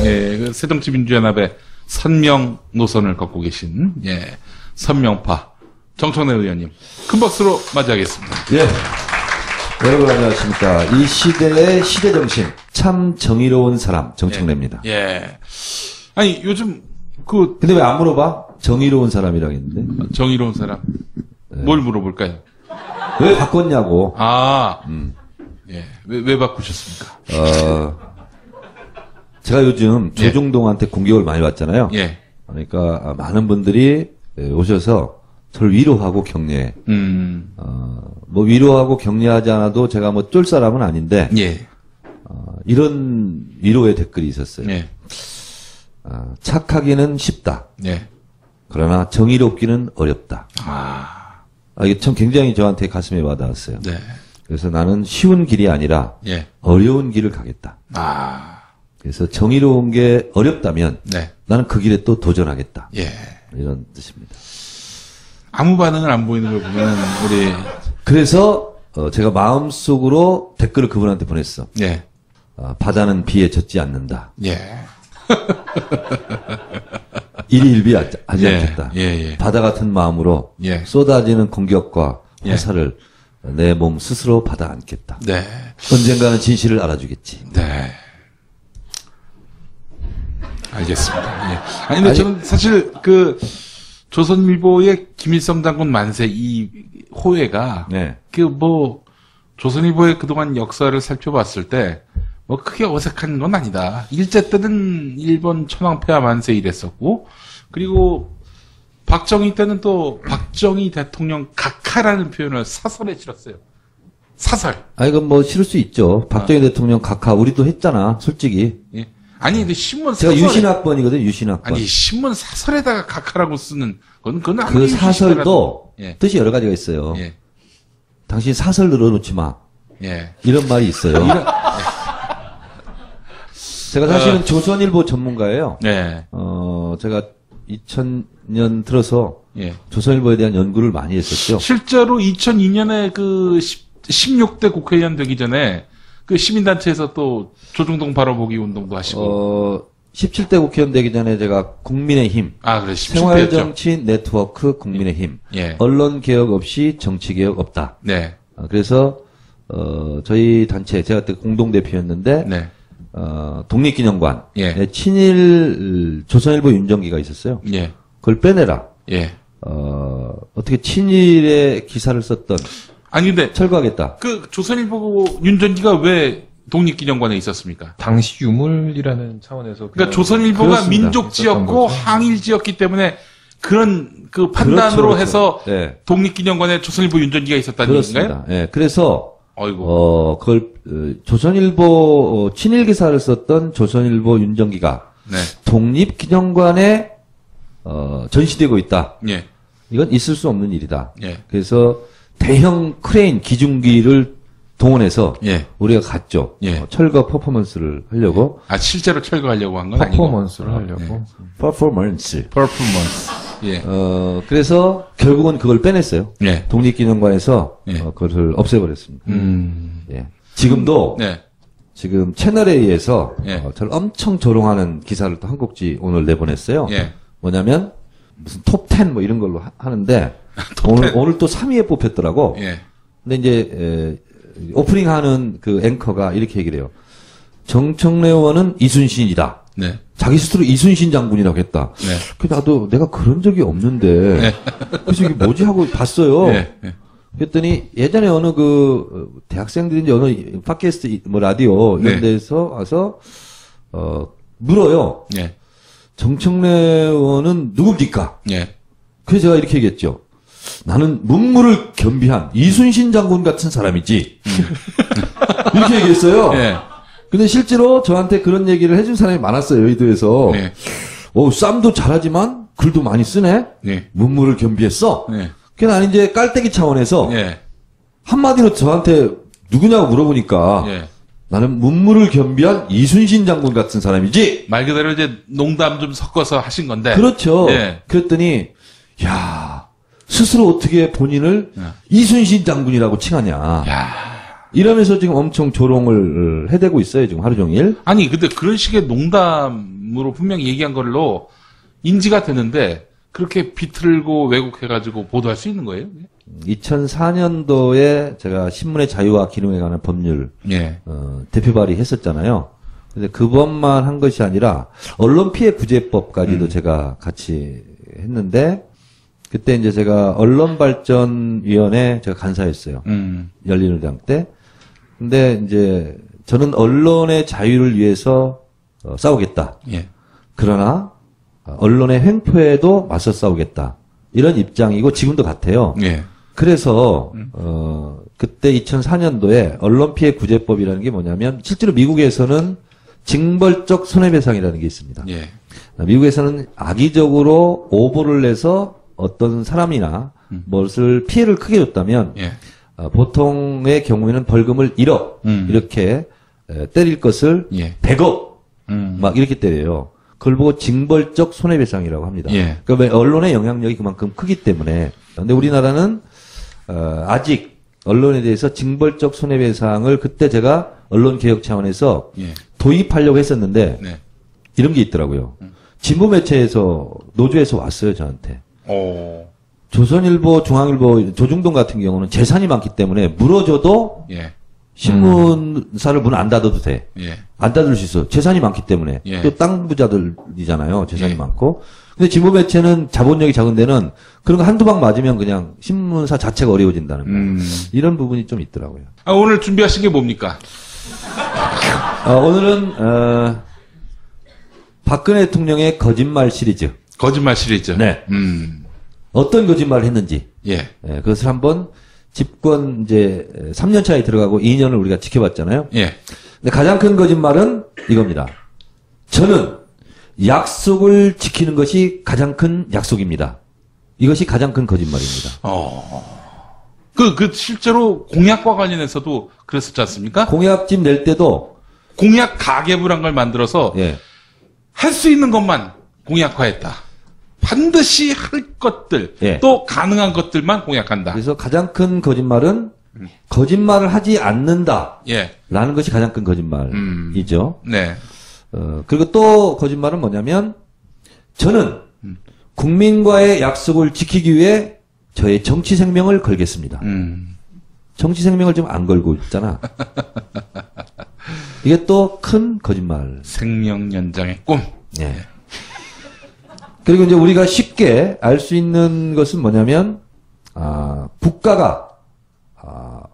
예, 그 새정치민주연합의 선명 노선을 걷고 계신, 예, 선명파 정청래 의원님. 큰 박수로 맞이하겠습니다. 예. 여러분 안녕하십니까. 이 시대의 시대정신, 참 정의로운 사람, 정청래입니다. 예. 아니, 요즘, 근데 왜 안 물어봐? 정의로운 사람이라고 했는데. 정의로운 사람. 뭘 물어볼까요? 왜 바꿨냐고. 예. 왜 바꾸셨습니까? 제가 요즘 조중동한테 공격을 많이 받잖아요. 예. 그러니까 많은 분들이 오셔서 저를 위로하고 격려해. 뭐 위로하고 격려하지 않아도 제가 뭐 쫄 사람은 아닌데. 예. 이런 위로의 댓글이 있었어요. 예. 착하기는 쉽다. 예. 그러나 정의롭기는 어렵다. 이게 참 굉장히 저한테 가슴에 와닿았어요. 네. 그래서 나는 쉬운 길이 아니라 예. 어려운 길을 가겠다. 그래서 정의로운 게 어렵다면 네. 나는 그 길에 또 도전하겠다. 예. 이런 뜻입니다. 아무 반응을 안 보이는 걸 보면 우리 그래서 제가 마음속으로 댓글을 그분한테 보냈어. 예. 바다는 비에 젖지 않는다. 예. 일희일비하지 예. 않겠다. 예. 바다 같은 마음으로 예. 쏟아지는 공격과 예. 화살을 내 몸 스스로 받아 안겠다. 네. 언젠가는 진실을 알아주겠지. 네. 알겠습니다. 예. 아니, 근데 저는 사실 조선일보의 김일성 장군 만세 이 호해가 네. 조선일보의 그동안 역사를 살펴봤을 때 크게 어색한 건 아니다. 일제 때는 일본 천황폐하 만세 이랬었고, 그리고 박정희 때는 또 박정희 대통령 각하라는 표현을 사설에 실었어요. 사설. 이건 뭐 실을 수 있죠. 박정희 대통령 각하 우리도 했잖아. 솔직히. 예. 아니 근데 신문 제가 사설에, 유신학번이거든. 유신학번. 아니 신문 사설에다가 각하라고 쓰는 그건 그 사설도 예. 뜻이 여러 가지가 있어요. 예. 당신 사설 늘어놓지 마. 예. 이런 말이 있어요. 제가 사실은 조선일보 전문가예요. 네. 제가 2000년 들어서 예. 조선일보에 대한 연구를 많이 했었죠. 실제로 2002년에 16대 국회의원 되기 전에 시민단체에서 또 조중동 바로보기 운동도 하시고. 17대 국회의원 되기 전에 제가 국민의힘. 그래, 17대였죠. 생활정치 네트워크 국민의힘. 예. 언론 개혁 없이 정치 개혁 없다. 네. 그래서, 저희 단체, 제가 그때 공동대표였는데, 네. 독립기념관. 예. 친일 조선일보 윤정기가 있었어요. 예. 그걸 빼내라. 예. 어떻게 친일의 기사를 썼던. 아니, 근데. 철거하겠다. 조선일보 윤전기가 왜 독립기념관에 있었습니까? 당시 유물이라는 차원에서. 그러니까 조선일보가 그렇습니다. 민족지였고 항일지였기 때문에 그런 판단으로 그렇죠. 해서 네. 독립기념관에 조선일보 윤전기가 있었다는 그렇습니다. 얘기인가요? 예. 그래서, 어이구. 그걸, 조선일보, 친일 기사를 썼던 조선일보 윤정기가 네. 독립기념관에, 전시되고 있다. 예. 이건 있을 수 없는 일이다. 예. 그래서 대형 크레인 기중기를 동원해서 예. 우리가 갔죠. 예. 철거 퍼포먼스를 하려고. 실제로 철거하려고 한 건 아니고. 퍼포먼스를 하려고. 퍼포먼스. 퍼포먼스. 예. 그래서 결국은 그걸 빼냈어요. 예. 독립기념관에서 예. 그것을 없애버렸습니다. 예. 지금도 네. 지금 채널A에서 예. 저를 엄청 조롱하는 기사를 또 한국지 오늘 내보냈어요. 예. 뭐냐면 무슨 톱10 뭐 이런 걸로 하는데 톱10. 오늘 또 3위에 뽑혔더라고. 예. 근데 이제 오프닝하는 그 앵커가 이렇게 얘기를 해요. 정청래 의원은 이순신이다. 네. 자기 스스로 이순신 장군이라고 했다. 네. 그 나도 내가 그런 적이 없는데 그래서 이게 뭐지 하고 봤어요. 예. 예. 그랬더니 예전에 어느 대학생들인지 어느 팟캐스트 뭐 라디오 이런 네. 데서 와서 물어요. 예. 정청래 의원은 누굽니까? 예. 그래서 제가 이렇게 얘기했죠. 나는 문무를 겸비한 이순신 장군 같은 사람이지. 이렇게 얘기했어요. 예. 근데 실제로 저한테 그런 얘기를 해준 사람이 많았어요. 여의도에서. 네. 쌈도 잘하지만 글도 많이 쓰네. 네. 문무를 겸비했어. 네. 그래서 나는 이제 깔때기 차원에서 예. 한마디로 저한테 누구냐고 물어보니까 예. 나는 문무를 겸비한 이순신 장군 같은 사람이지. 말 그대로 이제 농담 좀 섞어서 하신 건데. 그렇죠. 예. 그랬더니 스스로 어떻게 본인을 예. 이순신 장군이라고 칭하냐. 야. 이러면서 지금 엄청 조롱을 해대고 있어요, 지금 하루 종일. 아니, 근데 그런 식의 농담으로 분명히 얘기한 걸로 인지가 되는데, 그렇게 비틀고 왜곡해가지고 보도할 수 있는 거예요? 2004년도에 제가 신문의 자유와 기능에 관한 법률, 예. 대표 발의했었잖아요. 근데 그것만 한 것이 아니라, 언론피해 구제법까지도 제가 같이 했는데, 그때 이제 제가 언론발전위원회 제가 간사였어요. 열린우리당 때. 근데 이제 저는 언론의 자유를 위해서 싸우겠다. 예. 그러나 언론의 횡포에도 맞서 싸우겠다. 이런 입장이고 지금도 같아요. 예. 그래서 그때 2004년도에 언론피해 구제법이라는 게 뭐냐면 실제로 미국에서는 징벌적 손해배상이라는 게 있습니다. 예. 미국에서는 악의적으로 오보를 내서 어떤 사람이나 무엇을 피해를 크게 줬다면 예. 보통의 경우에는 벌금을 1억 이렇게 때릴 것을 예. 100억 막 이렇게 때려요. 그걸 보고 징벌적 손해배상이라고 합니다. 예. 그러니까 언론의 영향력이 그만큼 크기 때문에. 근데 우리나라는 아직 언론에 대해서 징벌적 손해배상을 그때 제가 언론개혁 차원에서 예. 도입하려고 했었는데 네. 이런 게 있더라고요. 진보 매체에서 노조에서 왔어요, 저한테. 조선일보, 중앙일보, 조중동 같은 경우는 재산이 많기 때문에 물어줘도 예. 신문사를 문 안 닫아도 돼. 예. 안 닫을 수 있어. 재산이 많기 때문에. 예. 또 땅 부자들이잖아요. 재산이 예. 많고. 근데 진보 매체는 자본력이 작은 데는 그런 거 한두 방 맞으면 그냥 신문사 자체가 어려워진다는 거. 이런 부분이 좀 있더라고요. 아, 오늘 준비하신 게 뭡니까? 오늘은 박근혜 대통령의 거짓말 시리즈. 거짓말 시리즈. 네. 어떤 거짓말을 했는지. 예. 그것을 한번 집권 이제 3년 차에 들어가고 2년을 우리가 지켜봤잖아요. 예. 근데 가장 큰 거짓말은 이겁니다. 저는 약속을 지키는 것이 가장 큰 약속입니다. 이것이 가장 큰 거짓말입니다. 실제로 공약과 관련해서도 그랬었지 않습니까? 공약집 낼 때도 공약 가계부란 걸 만들어서 예. 할 수 있는 것만 공약화했다. 반드시 할 것들, 예. 또 가능한 것들만 공약한다. 그래서 가장 큰 거짓말은 거짓말을 하지 않는다. 예. 라는 것이 가장 큰 거짓말이죠. 네. 그리고 또 거짓말은 뭐냐면 저는 국민과의 약속을 지키기 위해 저의 정치 생명을 걸겠습니다. 정치 생명을 지금 안 걸고 있잖아. 이게 또 큰 거짓말. 생명 연장의 꿈. 예. 그리고 이제 우리가 쉽게 알 수 있는 것은 뭐냐면, 국가가,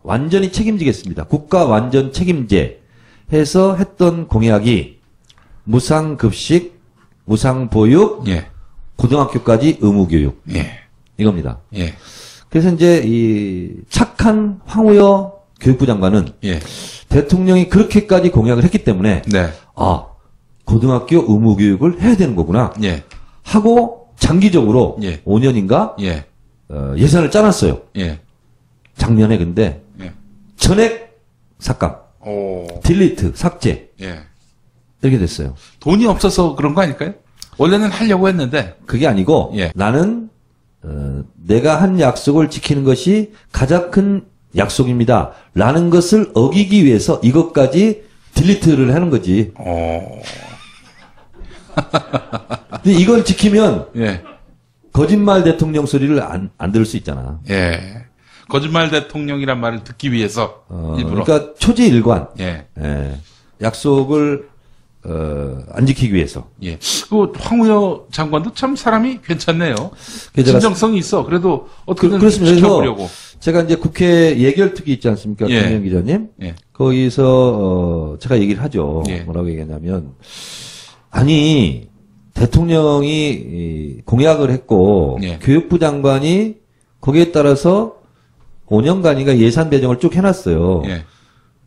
완전히 책임지겠습니다. 국가 완전 책임제 해서 했던 공약이 무상급식, 무상보육, 예. 고등학교까지 의무교육. 예. 이겁니다. 예. 그래서 이제 이 착한 황우여 교육부 장관은 예. 대통령이 그렇게까지 공약을 했기 때문에 네. 고등학교 의무교육을 해야 되는 거구나. 예. 하고 장기적으로 예. 5년인가 예. 예산을 짜놨어요. 예. 작년에 근데 예. 전액 삭감, 딜리트, 삭제 예. 이렇게 됐어요. 돈이 없어서 그런 거 아닐까요? 원래는 하려고 했는데. 그게 아니고 예. 나는 내가 한 약속을 지키는 것이 가장 큰 약속입니다. 라는 것을 어기기 위해서 이것까지 딜리트를 하는 거지. 근데 이걸 지키면 예. 거짓말 대통령 소리를 안 들을 수 있잖아. 예. 거짓말 대통령이란 말을 듣기 위해서 일부러. 그러니까 초지일관. 예. 약속을 안 지키기 위해서. 예. 그 황우여 장관도 참 사람이 괜찮네요. 진정성이 있어. 그래도 어떻게든 그렇습니다. 지켜보려고. 제가 이제 국회 예결특위 있지 않습니까? 예. 김영 기자님. 예. 거기서 제가 얘기를 하죠. 예. 뭐라고 얘기했냐면 아니 대통령이 공약을 했고 예. 교육부 장관이 거기에 따라서 5년간인가 예산 배정을 쭉 해놨어요. 예.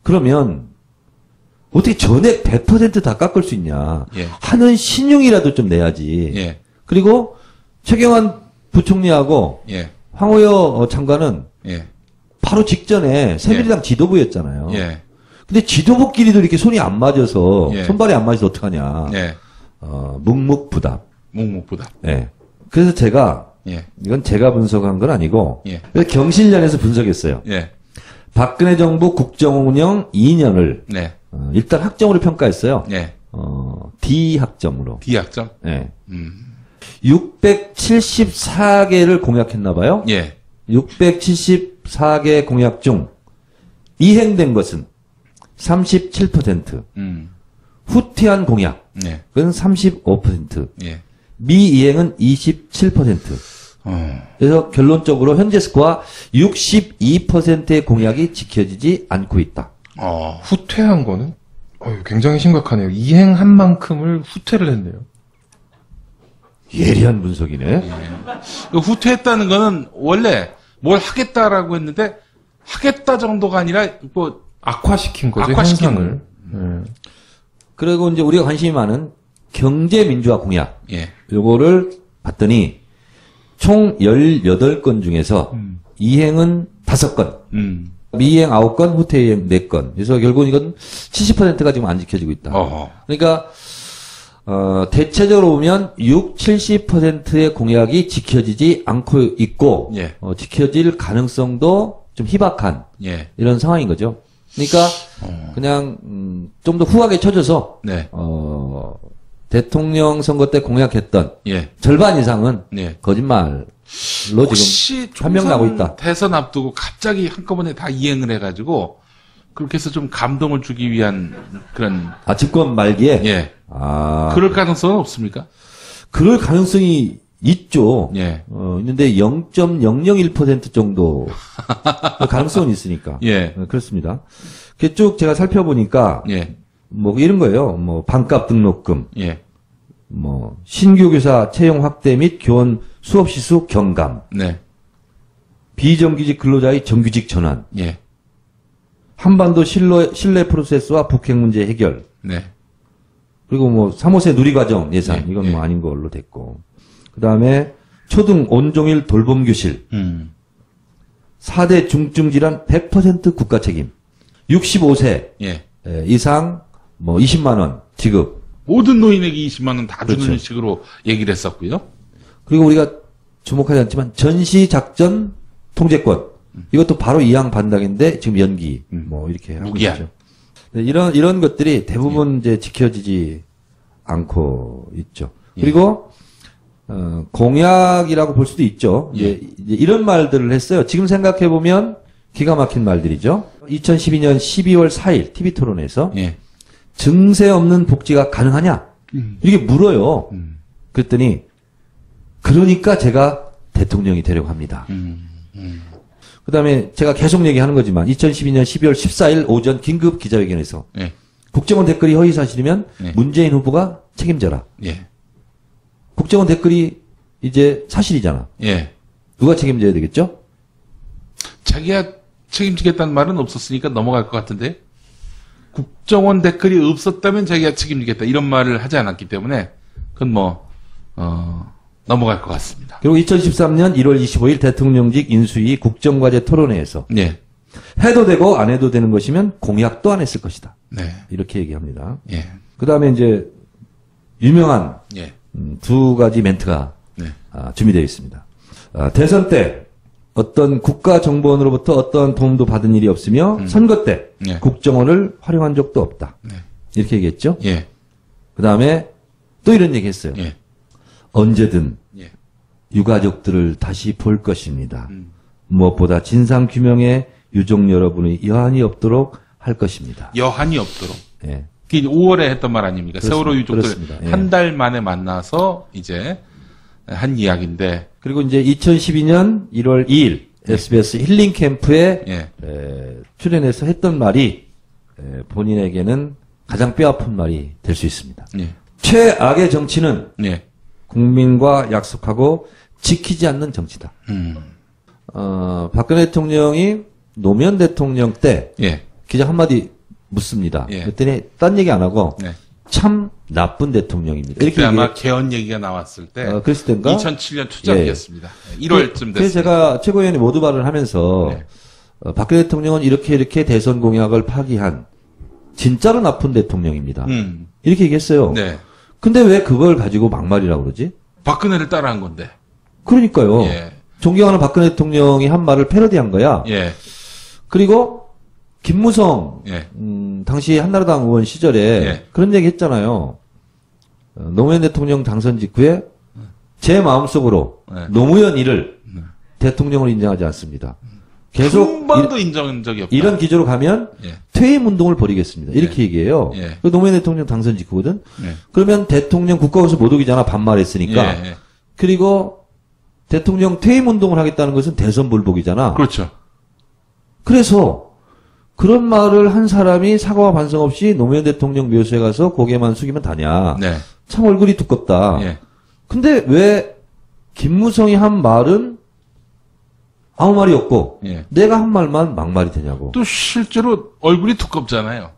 그러면 어떻게 전액 100% 다 깎을 수 있냐. 예. 하는 신용이라도 좀 내야지. 예. 그리고 최경환 부총리하고 예. 황우여 장관은 예. 바로 직전에 새누리당 지도부였잖아요. 예. 근데 지도부끼리도 이렇게 손이 안 맞아서 예. 손발이 안 맞아서 어떡하냐. 예. 묵묵부답. 묵묵부답. 예. 그래서 제가 예. 이건 제가 분석한 건 아니고 예. 경실련에서 분석했어요. 예. 박근혜 정부 국정운영 2년을 네. 일단 학점으로 평가했어요. 네. D 학점으로. D학점? 네. 674개를 공약했나 봐요. 예. 674개 공약 중 이행된 것은 37%. 후퇴한 공약은 네. 35%. 예. 미이행은 27%. 그래서 결론적으로 현재 스코어 62%의 공약이 지켜지지 않고 있다. 후퇴한 거는 굉장히 심각하네요. 이행한 만큼을 후퇴를 했네요. 예리한 분석이네. 후퇴했다는 거는 원래 뭘 하겠다라고 했는데 하겠다 정도가 아니라 뭐 악화시킨 거죠, 악화시킨 현상을. 그리고 이제 우리가 관심이 많은 경제 민주화 공약. 예. 요거를 봤더니 총 18건 중에서 이행은 5건, 미이행 9건, 후퇴이행 4건. 그래서 결국 이건 70%가 지금 안 지켜지고 있다. 그러니까 대체적으로 보면 70%의 공약이 지켜지지 않고 있고 예. 지켜질 가능성도 좀 희박한 예. 이런 상황인 거죠. 그러니까 그냥 좀 더 후하게 쳐줘서 네. 대통령 선거 때 공약했던 예. 절반 이상은 네. 거짓말로 혹시 지금 판명나고 있다. 대선 앞두고 갑자기 한꺼번에 다 이행을 해가지고 그렇게 해서 좀 감동을 주기 위한 그런 집권 말기에 예. 아 그럴 가능성은 없습니까? 그럴 가능성이 있죠. 예. 있는데 0.001% 정도 가능성은 있으니까. 예. 그렇습니다. 쭉 제가 살펴보니까 예. 뭐 이런 거예요. 뭐 반값 등록금, 예. 뭐 신규 교사 채용 확대 및 교원 수업 시수 경감, 네. 비정규직 근로자의 정규직 전환, 예. 한반도 신뢰 프로세스와 북핵 문제 해결, 네. 그리고 뭐 3호세 누리과정 예산 예, 이건 예. 뭐 아닌 걸로 됐고, 그 다음에 초등 온종일 돌봄 교실, 4대 중증 질환 100% 국가 책임, 65세 예. 이상 뭐 20만 원 지급. 모든 노인에게 20만 원 다 주는 그렇죠. 식으로 얘기를 했었고요. 그리고 우리가 주목하지 않지만 전시 작전 통제권 이것도 바로 이항 반박인데 지금 연기 뭐 이렇게 하고 무기한. 있죠. 이런 것들이 대부분 이제 지켜지지 않고 있죠. 그리고 공약이라고 볼 수도 있죠. 이제 이런 말들을 했어요. 지금 생각해 보면 기가 막힌 말들이죠. 2012년 12월 4일 TV 토론에서 예. 증세 없는 복지가 가능하냐? 이렇게 물어요. 그랬더니 그러니까 제가 대통령이 되려고 합니다. 그 다음에 제가 계속 얘기하는 거지만 2012년 12월 14일 오전 긴급 기자회견에서 예. 국정원 댓글이 허위사실이면 예. 문재인 후보가 책임져라. 예. 국정원 댓글이 이제 사실이잖아. 예. 누가 책임져야 되겠죠? 자기가 책임지겠다는 말은 없었으니까 넘어갈 것 같은데 국정원 댓글이 없었다면 자기가 책임지겠다 이런 말을 하지 않았기 때문에 그건 뭐 넘어갈 것 같습니다. 그리고 2013년 1월 25일 대통령직 인수위 국정과제 토론회에서 예. 해도 되고 안 해도 되는 것이면 공약도 안 했을 것이다. 네. 이렇게 얘기합니다. 예. 그 다음에 이제 유명한 예. 두 가지 멘트가 네. 준비되어 있습니다. 대선 때 어떤 국가정보원으로부터 어떤 도움도 받은 일이 없으며 선거 때 예. 국정원을 활용한 적도 없다. 네. 이렇게 얘기했죠. 예. 그 다음에 또 이런 얘기 했어요. 예. 언제든 예. 유가족들을 다시 볼 것입니다. 무엇보다 진상규명에 유족 여러분의 여한이 없도록 할 것입니다. 여한이 없도록. 예. 그게 5월에 했던 말 아닙니까? 그렇습니다. 세월호 유족들 그렇습니다. 예. 한 달 만에 만나서 이제 한 이야기인데. 그리고 이제 2012년 1월 2일 SBS 힐링 캠프에 예. 출연해서 했던 말이 본인에게는 가장 뼈아픈 말이 될 수 있습니다. 예. 최악의 정치는 예. 국민과 약속하고 지키지 않는 정치다. 박근혜 대통령이 노무현 대통령 때 예. 기자 한마디 묻습니다. 예. 그랬더니 딴 얘기 안 하고 네. 참 나쁜 대통령입니다. 그때 이렇게 아마 개헌 얘기가 나왔을 때 그랬을 때인가? 2007년 초작이었습니다. 1월쯤 됐습니다. 그래서 제가 최고위원이 모두 발언을 하면서 네. 박근혜 대통령은 이렇게 대선 공약을 파기한 진짜로 나쁜 대통령입니다. 이렇게 얘기했어요. 네. 근데 왜 그걸 가지고 막말이라고 그러지? 박근혜를 따라한 건데. 그러니까요. 예. 존경하는 박근혜 대통령이 한 말을 패러디한 거야. 예. 그리고 김무성 예. 당시 한나라당 의원 시절에 예. 그런 얘기 했잖아요. 노무현 대통령 당선 직후에 제 마음속으로 예. 노무현 이를 대통령으로 인정하지 않습니다. 계속 한 번도 인정한 적이 없다. 이런 기조로 가면 예. 퇴임 운동을 벌이겠습니다. 이렇게 얘기해요. 예. 그 노무현 대통령 당선 직후거든. 예. 그러면 대통령 국가고시 못 오기잖아. 반말했으니까. 예, 예. 그리고 대통령 퇴임 운동을 하겠다는 것은 대선 불복이잖아. 그렇죠. 그래서 그런 말을 한 사람이 사과와 반성 없이 노무현 대통령 묘소에 가서 고개만 숙이면 다냐. 네. 참 얼굴이 두껍다. 예. 근데 왜 김무성이 한 말은 아무 말이 없고 예. 내가 한 말만 막말이 되냐고. 또 실제로 얼굴이 두껍잖아요.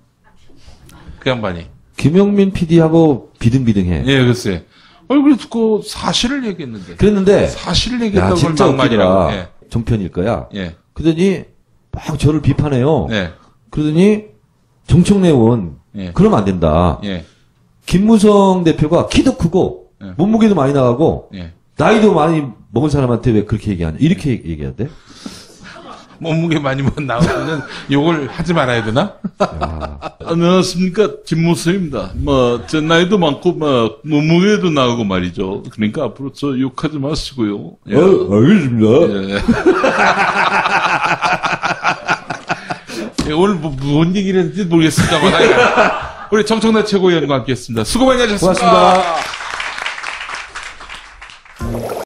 그 양반이. 김용민 PD하고 비등비등해. 예, 글쎄. 얼굴이 두껍고 사실을 얘기했는데. 그랬는데 사실을 야 얘기했다고 걸 진짜 막말이라고. 웃기더라. 예. 종편일 거야. 예. 그러더니 막 저를 비판해요. 예. 그러더니 정청래 의원 예. 그러면 안 된다. 예. 김무성 대표가 키도 크고 예. 몸무게도 많이 나가고 예. 나이도 많이 먹은 사람한테 왜 그렇게 얘기하냐. 이렇게 얘기한대. 몸무게 많이 나오면 욕을 하지 말아야 되나? 야, 안녕하십니까, 김무성입니다. 제 나이도 많고, 몸무게도 나오고 말이죠. 그러니까 앞으로 저 욕하지 마시고요. 예. 알겠습니다. 예. 예, 오늘 뭔 얘기를 했는지 모르겠습니다만. 우리 정청래 최고위원과 함께 했습니다. 수고 많이 하셨습니다. 고맙습니다.